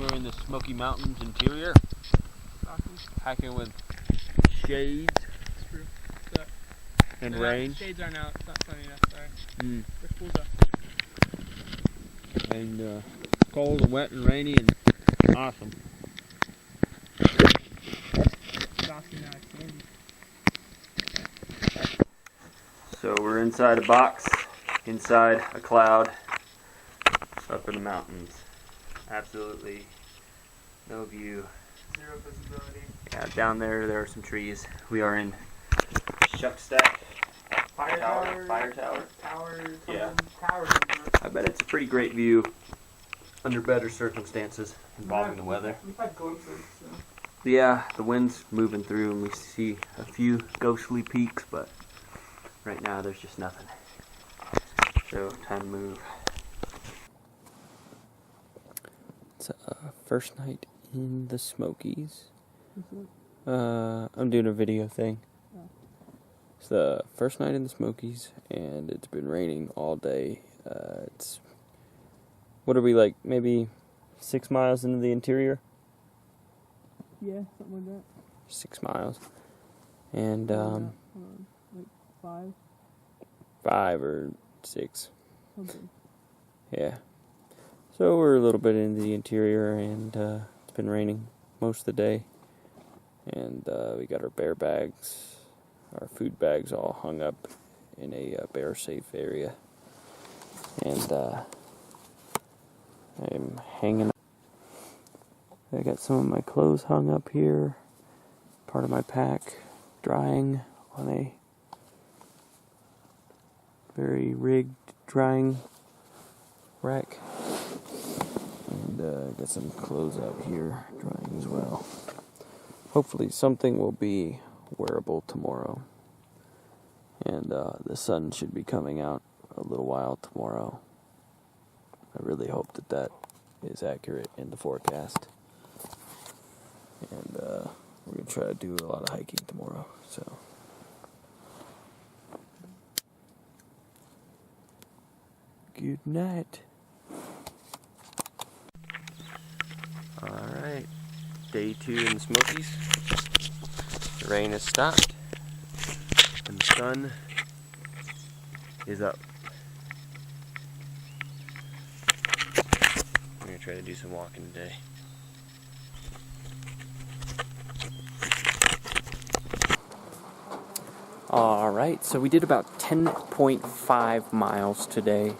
We're in the Smoky Mountains interior, hiking with shades and rain. Shades aren't out, it's not sunny enough, sorry. There's pools up. And cold and wet and rainy and awesome. So we're inside a box, inside a cloud, up in the mountains. Absolutely no view. Zero visibility. Yeah, down there are some trees. We are in Shuckstack. Fire tower. Towers. Yeah. Towers. I bet it's a pretty great view under better circumstances involving the weather. We've had glimpses, so. Yeah, the wind's moving through and we see a few ghostly peaks, but right now there's just nothing. So, time to move. It's first night in the Smokies. I'm doing a video thing. It's the first night in the Smokies, and it's been raining all day. What are we, like, maybe 6 miles into the interior? Yeah, something like that. 6 miles. And, like 5? 5 or 6. Something. Yeah. So we're a little bit into the interior, and it's been raining most of the day. And we got our bear bags, our food bags all hung up in a bear safe area. And I'm hanging up. I got some of my clothes hung up here, part of my pack drying on a very rigged drying rack. And got some clothes out here drying as well. Hopefully something will be wearable tomorrow. And the sun should be coming out a little while tomorrow. I really hope that is accurate in the forecast. And we're going to try to do a lot of hiking tomorrow. So, good night. Alright, day 2 in the Smokies. The rain has stopped, and the sun is up. I'm going to try to do some walking today. Alright, so we did about 10.5 miles today.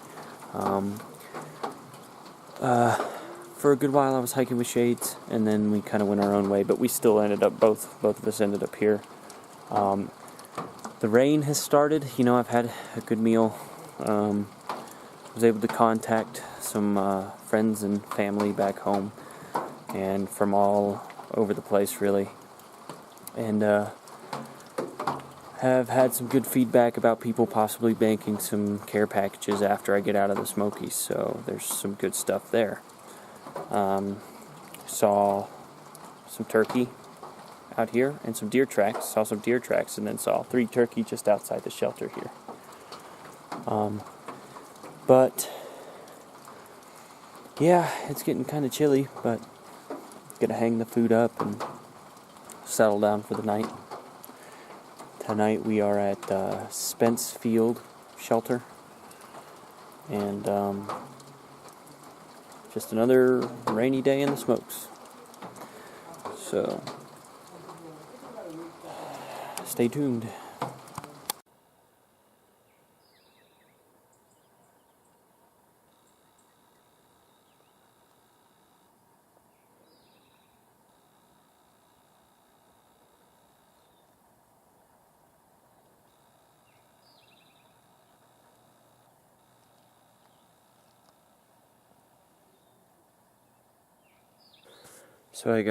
For a good while I was hiking with shades, and then we kind of went our own way, but we still ended up, both of us ended up here. The rain has started. You know, I've had a good meal. Was able to contact some friends and family back home, and from all over the place, really. And have had some good feedback about people possibly banking some care packages after I get out of the Smokies, so there's some good stuff there. Saw some turkey out here and some deer tracks. Saw some deer tracks and then saw 3 turkey just outside the shelter here. But yeah, it's getting kind of chilly, but gonna hang the food up and settle down for the night. Tonight we are at Spence Field Shelter, and just another rainy day in the smokes. So, stay tuned. So I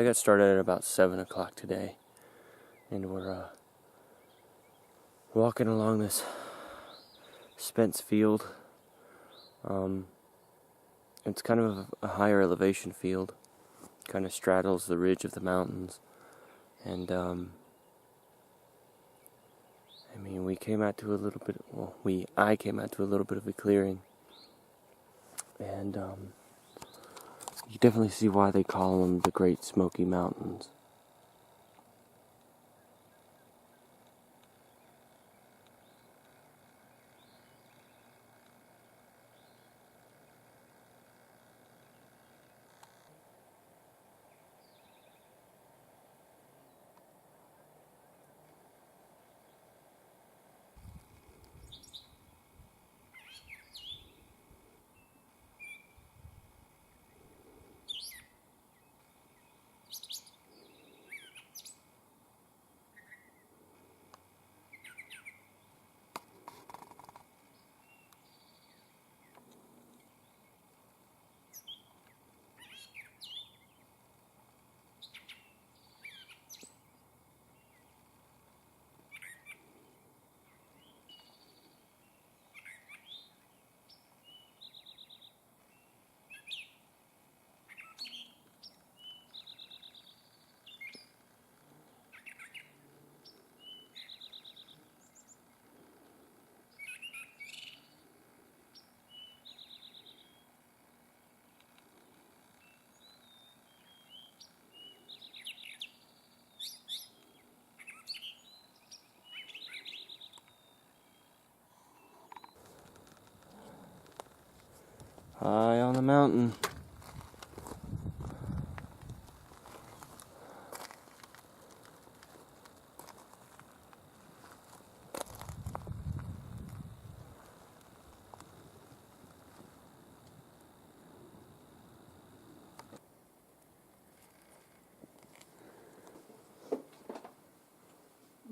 got started at about 7 o'clock today, and we're walking along this Spence Field. It's kind of a higher elevation field, kind of straddles the ridge of the mountains, and I came out to a little bit of a clearing. And you definitely see why they call them the Great Smoky Mountains. High on the mountain.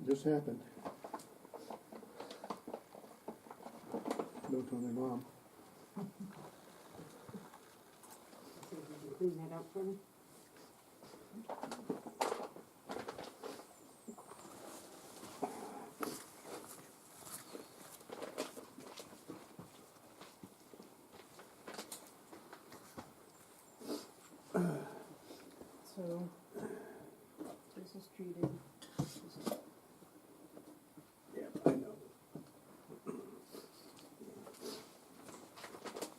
This happened. Don't tell my mom. Clean that up for me. So, this is treated. Yeah, I know.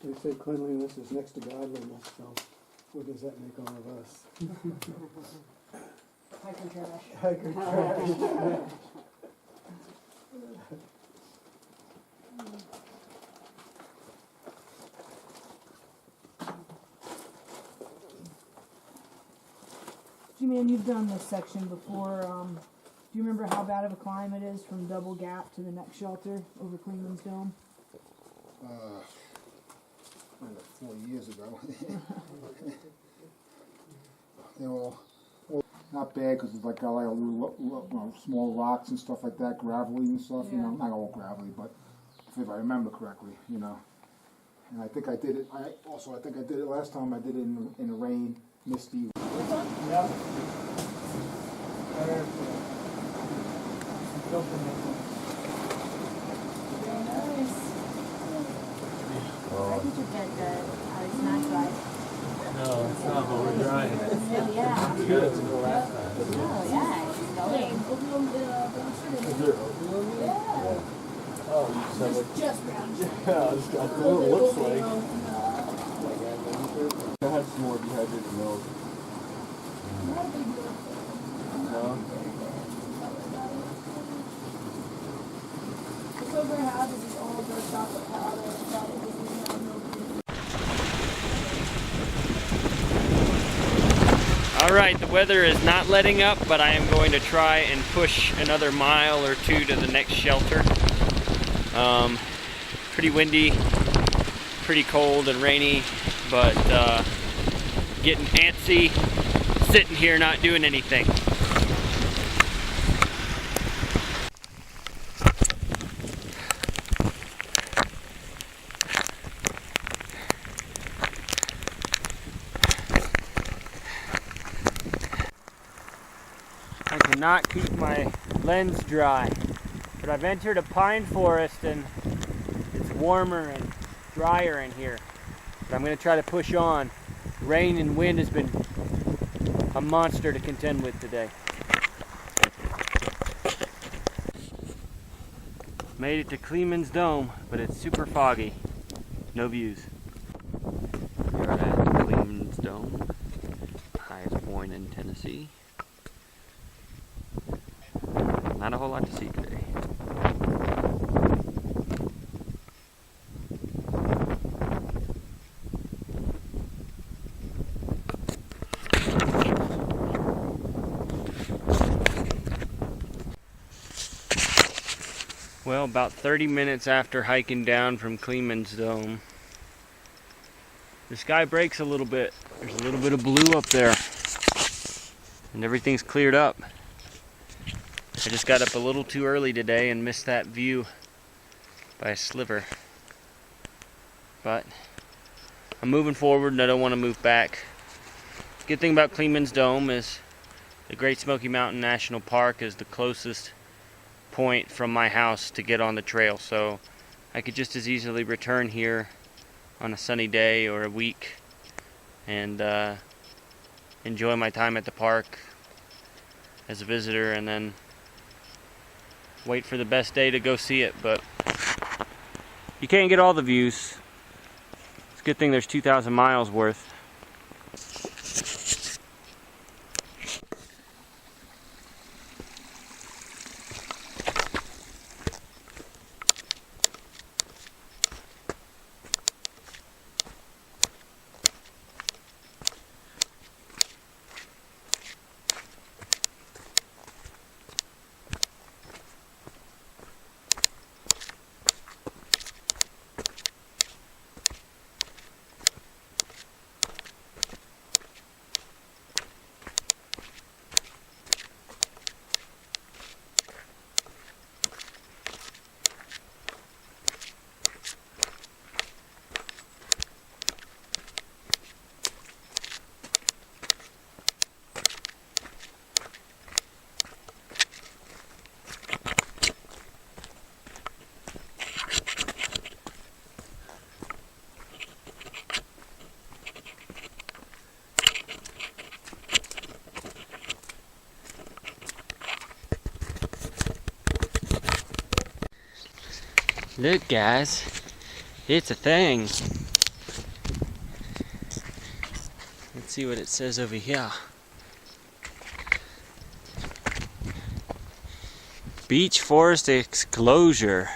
They say cleanliness is next to godliness, so what does that make all of us? Hiker trash. Hiker trash. G-Man, you've done this section before. Do you remember how bad of a climb it is from Double Gap to the next shelter over Cleveland's Dome? 4 years ago. They were all not bad because it's like got like a little small rocks and stuff like that, gravelly and stuff. You know, not all gravelly, but if I remember correctly, you know. And I think I did it. I think I did it last time. I did it in the rain, misty. Yeah. I think you get it's not dry. No, it's not, but we're drying it. Oh, yeah. We got it to go last time. Oh, yeah, it's going. Is there oatmeal in it? Oh, you just have like... Just round. Yeah, it's got what it looks like. I had some more dehydrated milk. No? It's over half of these all the chocolate powder. Alright, the weather is not letting up, but I am going to try and push another mile or two to the next shelter. Pretty windy, pretty cold and rainy, but getting antsy, sitting here not doing anything. I cannot keep my lens dry, but I've entered a pine forest and it's warmer and drier in here. But I'm going to try to push on. Rain and wind has been a monster to contend with today. Made it to Cleveland's Dome, but it's super foggy. No views. Clemens Dome, highest point in Tennessee. Not a whole lot to see today. Well, about 30 minutes after hiking down from Clemens Dome, the sky breaks a little bit. There's a little bit of blue up there, and everything's cleared up. I just got up a little too early today and missed that view by a sliver. But I'm moving forward and I don't want to move back. The good thing about Clemens Dome is the Great Smoky Mountain National Park is the closest point from my house to get on the trail, so I could just as easily return here on a sunny day or a week and enjoy my time at the park as a visitor and then wait for the best day to go see it. But you can't get all the views. It's a good thing there's 2,000 miles worth. Look guys, it's a thing. Let's see what it says over here. Beech forest exclosure.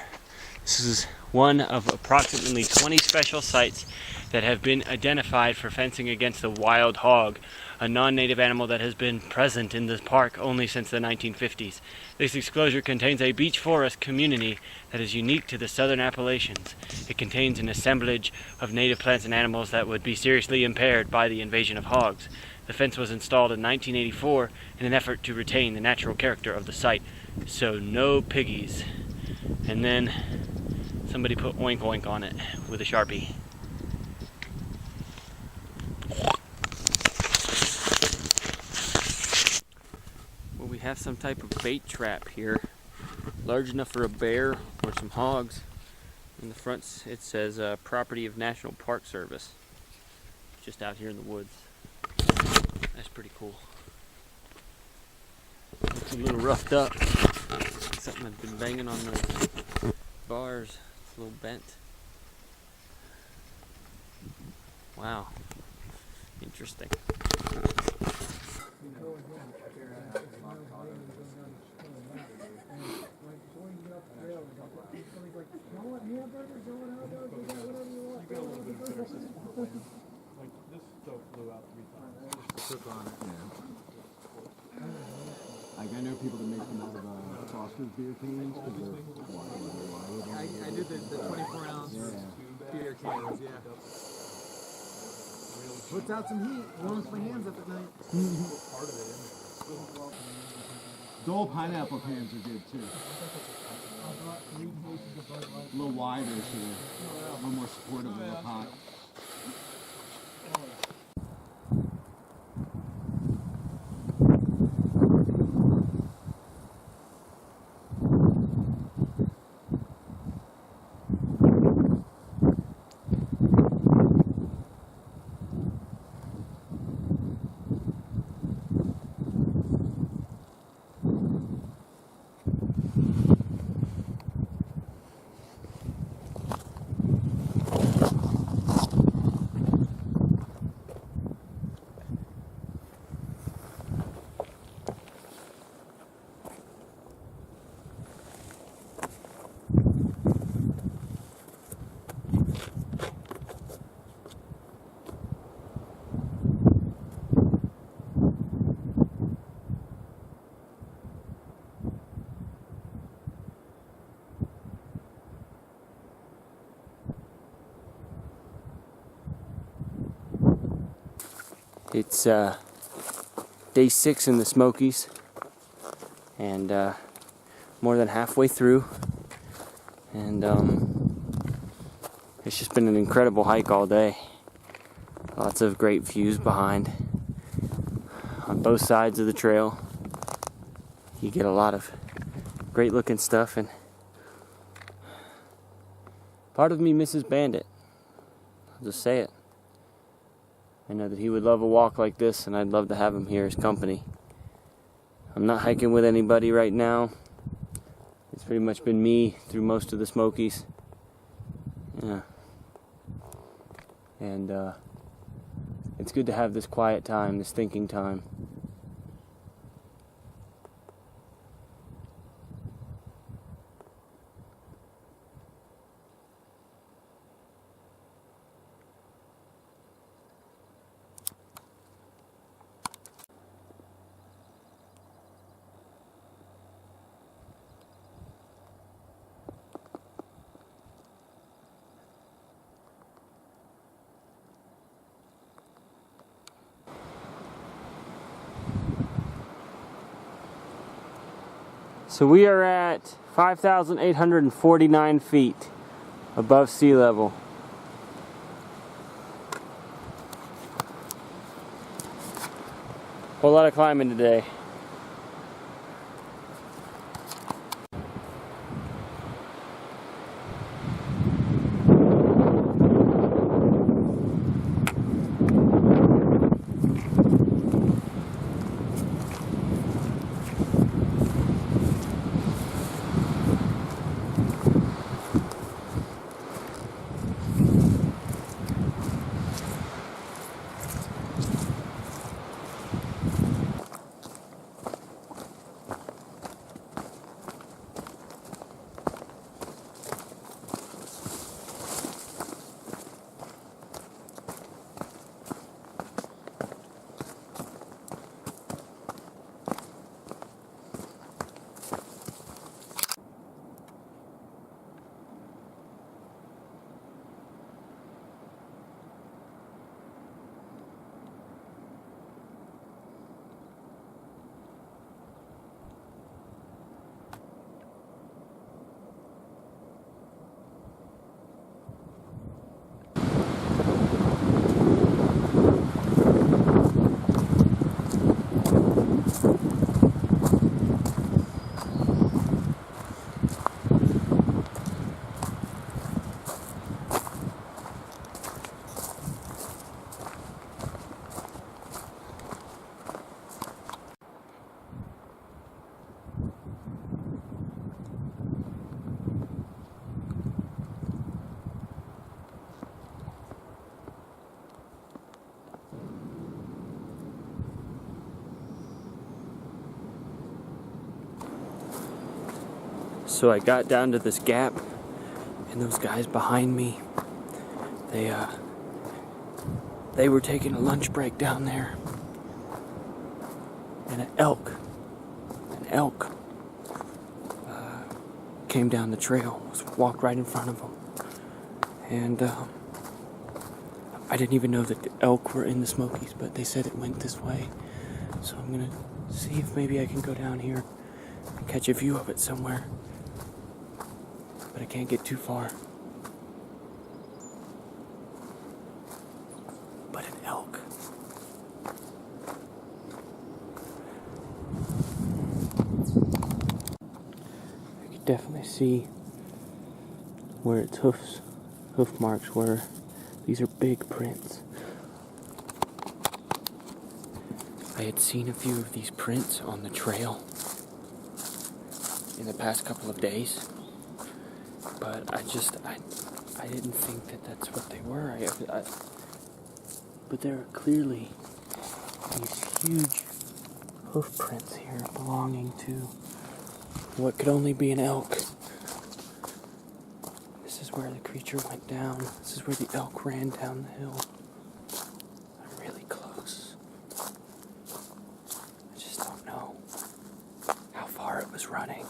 This is one of approximately 20 special sites that have been identified for fencing against the wild hog, a non-native animal that has been present in the park only since the 1950s. This exclosure contains a beech forest community that is unique to the southern Appalachians. It contains an assemblage of native plants and animals that would be seriously impaired by the invasion of hogs. The fence was installed in 1984 in an effort to retain the natural character of the site, so no piggies. And then somebody put oink oink on it with a Sharpie. We have some type of bait trap here, large enough for a bear or some hogs. In the front it says property of National Park Service, just out here in the woods. That's pretty cool. It's a little roughed up. Something has been banging on those bars. It's a little bent. Wow, interesting. Like I know people that make them out of Foster's beer cans because they're wide. I did the 24-ounce beer cans, yeah. Puts out some heat, warms my hands up at night. Dole pineapple cans are good too. A little wider, so a little more supportive of the pot. It's day 6 in the Smokies, and more than halfway through, and it's just been an incredible hike all day. Lots of great views behind on both sides of the trail. You get a lot of great looking stuff, and part of me misses Bandit. I'll just say it. I know that he would love a walk like this, and I'd love to have him here as company. I'm not hiking with anybody right now. It's pretty much been me through most of the Smokies. Yeah. And it's good to have this quiet time, this thinking time. So we are at 5,849 feet above sea level. Whole lot of climbing today. So I got down to this gap, and those guys behind me, they were taking a lunch break down there, and an elk came down the trail, walked right in front of them, and I didn't even know that the elk were in the Smokies, but they said it went this way, so I'm gonna see if maybe I can go down here and catch a view of it somewhere. But I can't get too far. But an elk. I could definitely see where its hoof marks were. These are big prints. I had seen a few of these prints on the trail in the past couple of days. But I didn't think that that's what they were. But there are clearly these huge hoof prints here belonging to what could only be an elk. This is where the creature went down. This is where the elk ran down the hill. I'm really close. I just don't know how far it was running.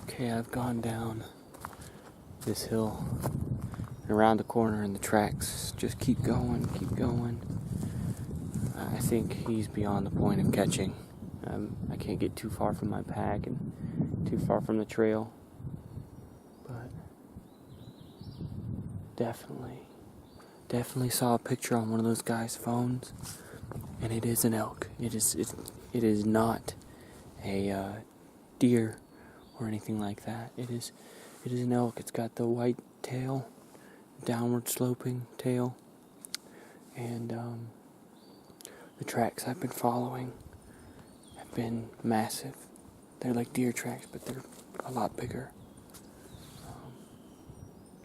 Okay, I've gone down this hill and around the corner, and the tracks just keep going, keep going. I think he's beyond the point of catching. I can't get too far from my pack and too far from the trail, but definitely saw a picture on one of those guys' phones, and it is an elk. It is not a deer or anything like that. It is an elk. It's got the white tail, downward sloping tail, and the tracks I've been following have been massive. They're like deer tracks, but they're a lot bigger.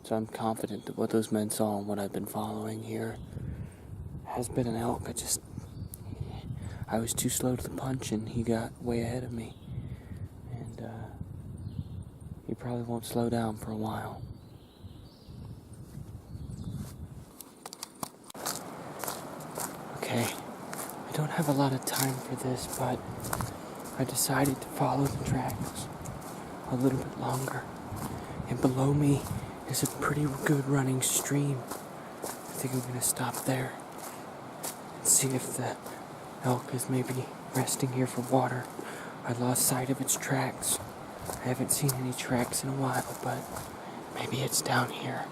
So I'm confident that what those men saw and what I've been following here has been an elk. I was too slow to the punch, and he got way ahead of me. And he probably won't slow down for a while. Okay, I don't have a lot of time for this, but I decided to follow the tracks a little bit longer. And below me is a pretty good running stream. I think I'm going to stop there and see if the elk is maybe resting here for water. I lost sight of its tracks. I haven't seen any tracks in a while, but maybe it's down here.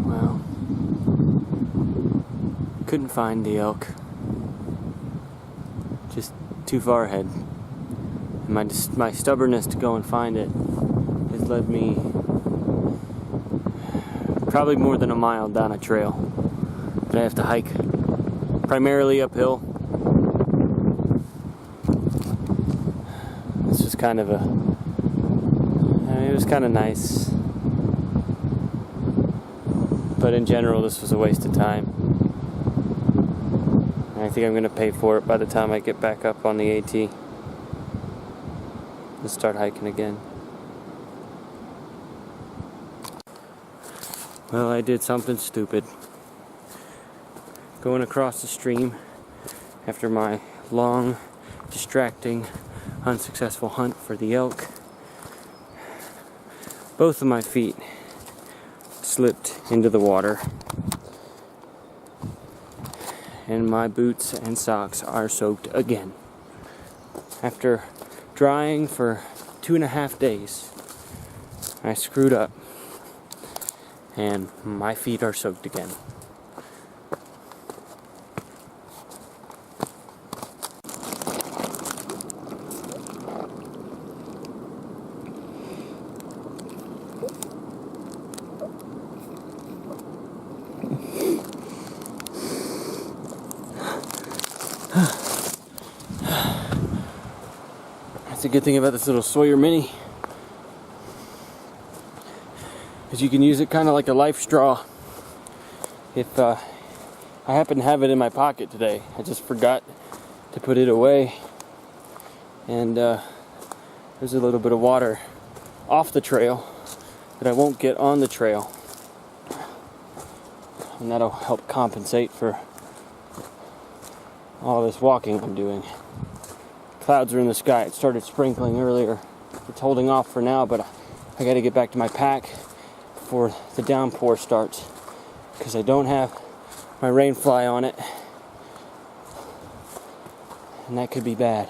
Well, couldn't find the elk. Just too far ahead. And my stubbornness to go and find it has led me probably more than a mile down a trail that I have to hike, primarily uphill. This was kind of it was kind of nice. But in general, this was a waste of time. And I think I'm going to pay for it by the time I get back up on the AT. Let's start hiking again. Well, I did something stupid. Going across the stream after my long, distracting, unsuccessful hunt for the elk. Both of my feet slipped into the water, and my boots and socks are soaked again. After drying for 2.5 days, I screwed up, and my feet are soaked again. That's a good thing about this little Sawyer Mini, is you can use it kind of like a life straw. If I happen to have it in my pocket today, I just forgot to put it away, and there's a little bit of water off the trail that I won't get on the trail, and that'll help compensate for all this walking I'm doing. Clouds are in the sky. It started sprinkling earlier. It's holding off for now, but I got to get back to my pack before the downpour starts, because I don't have my rain fly on it, and that could be bad.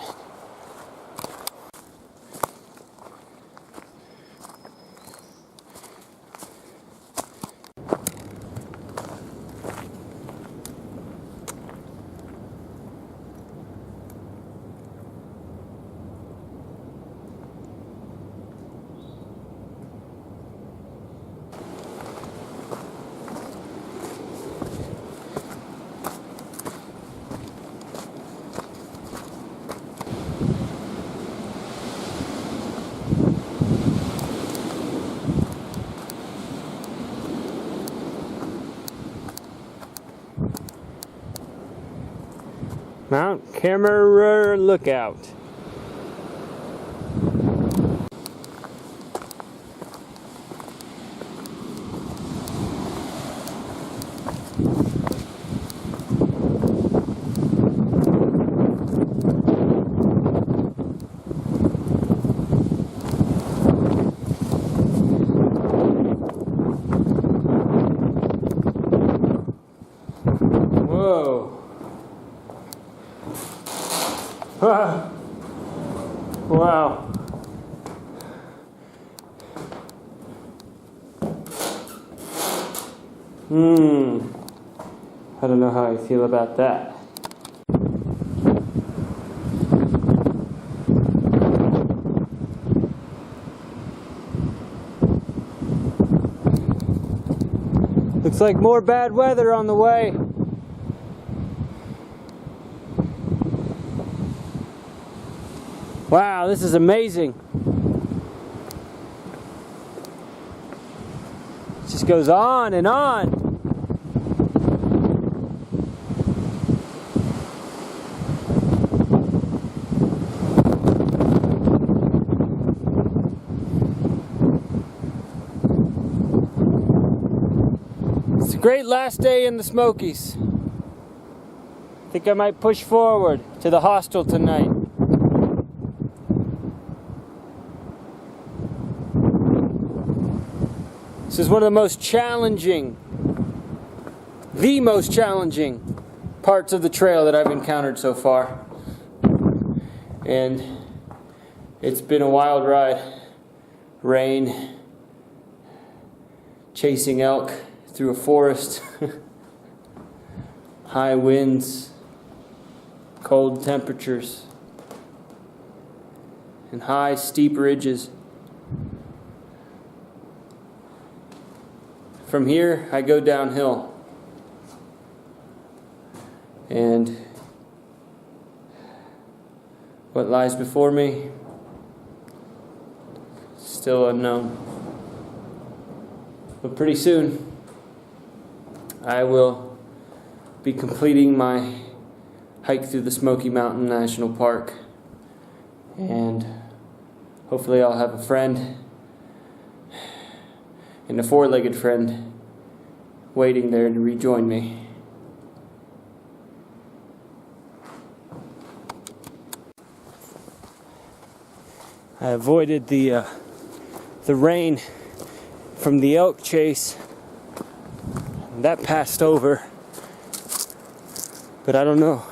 Mount Camera Lookout. Whoa. Wow. I don't know how I feel about that. Looks like more bad weather on the way. Wow, this is amazing. It just goes on and on. It's a great last day in the Smokies. I think I might push forward to the hostel tonight. This is one of the most challenging parts of the trail that I've encountered so far. And it's been a wild ride. Rain, chasing elk through a forest, high winds, cold temperatures, and high steep ridges. From here, I go downhill, and what lies before me, still unknown. But pretty soon, I will be completing my hike through the Smoky Mountain National Park, and hopefully I'll have a friend and a four-legged friend waiting there to rejoin me. I avoided the rain from the elk chase. That passed over, but I don't know.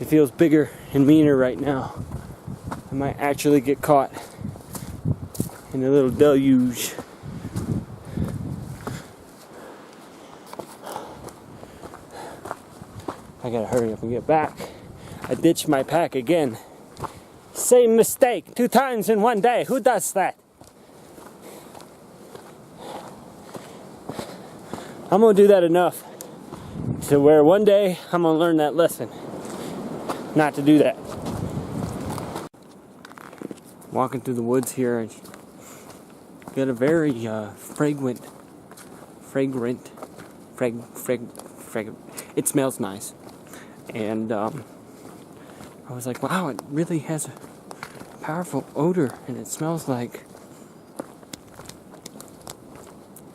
It feels bigger and meaner right now. I might actually get caught in a little deluge. I gotta hurry up and get back. I ditched my pack again. Same mistake 2 times in one day. Who does that? I'm gonna do that enough to where one day I'm gonna learn that lesson. Not to do that. walking through the woods here, and got a very fragrant. It smells nice, and I was like, wow, it really has a powerful odor, and it smells like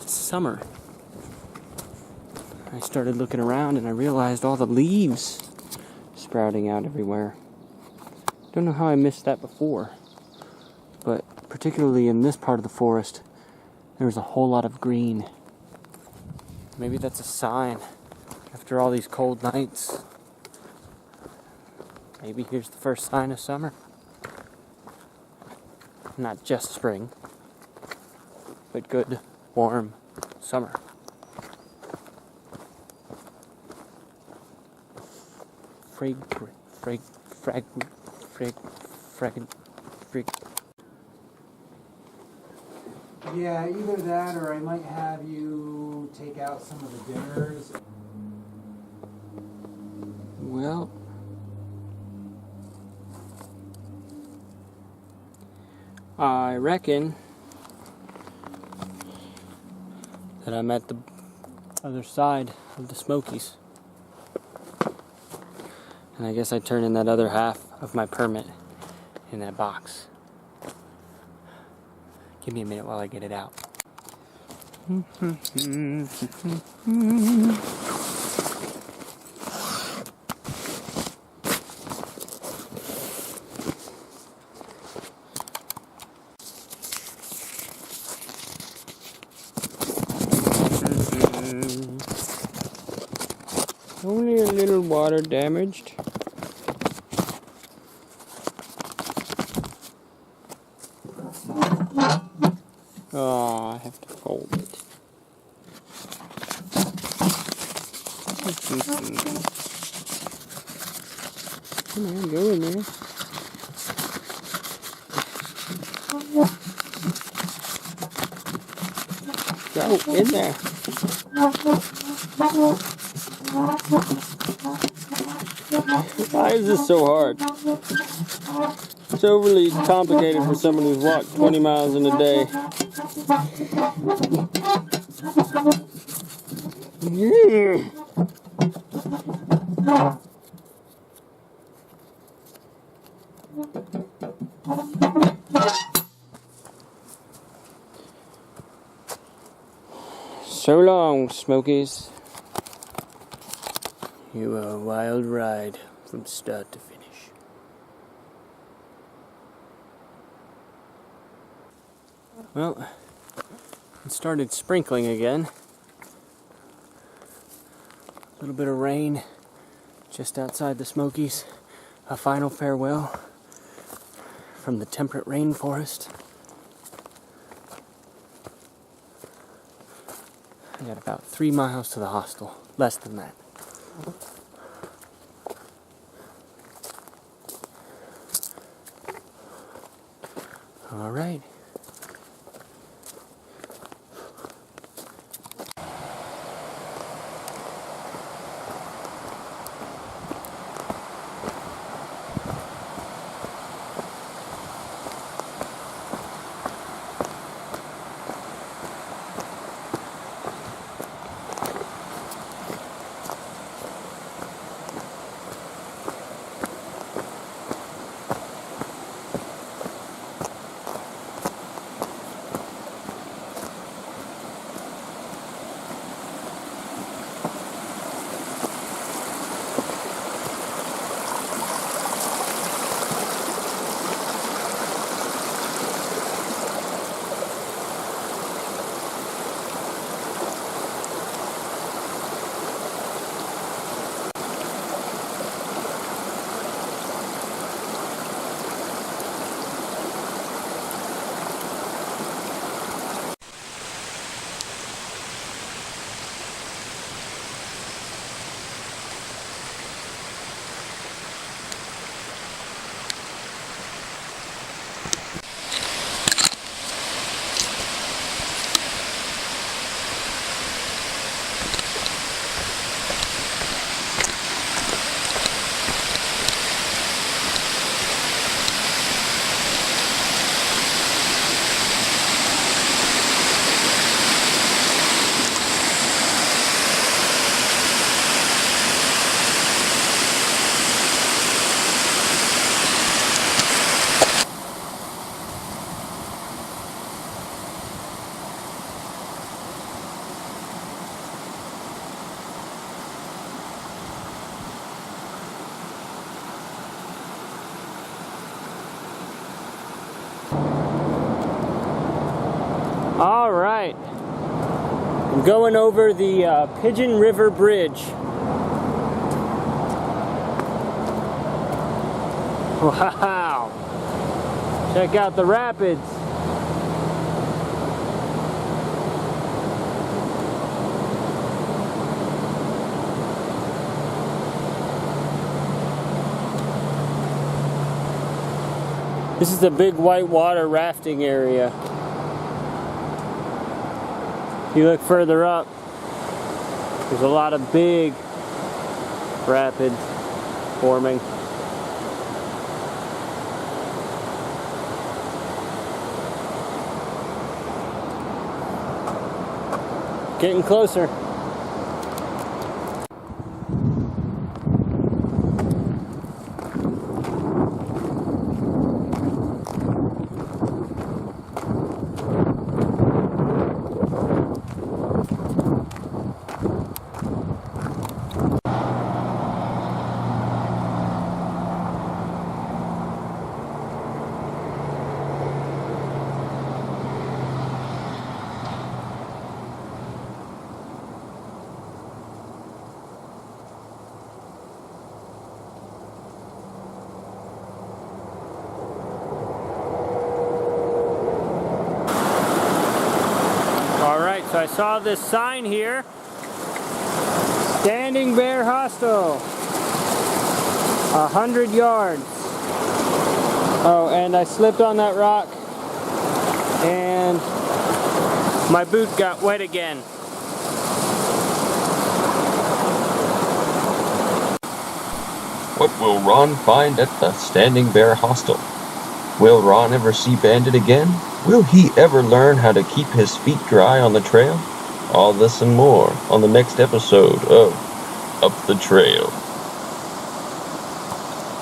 summer. I started looking around, and I realized all the leaves sprouting out everywhere. Don't know how I missed that before, but particularly in this part of the forest, there's a whole lot of green. Maybe that's a sign. After all these cold nights, maybe here's the first sign of summer. Not just spring, but good, warm summer. Yeah, either that or I might have you take out some of the dinners. Well, I reckon that I'm at the other side of the Smokies. And I guess I turn in that other half of my permit in that box. Give me a minute while I get it out. Only a little water damaged. Oh, I have to fold it. Come on, go in there. Go in there. Why is this so hard? It's overly complicated for someone who's walked 20 miles in a day. So long, Smokies. You were a wild ride from start to finish. Well, it started sprinkling again. A little bit of rain just outside the Smokies. A final farewell from the temperate rainforest. I got about 3 miles to the hostel, less than that. All right. Alright. I'm going over the Pigeon River Bridge. Wow. Check out the rapids. This is the big whitewater rafting area. If you look further up, there's a lot of big rapids forming. Getting closer. So I saw this sign here, Standing Bear Hostel, 100 yards. Oh, and I slipped on that rock and my boot got wet again. What will Ron find at the Standing Bear Hostel? Will Ron ever see Bandit again? Will he ever learn how to keep his feet dry on the trail? All this and more on the next episode of Up the Trail.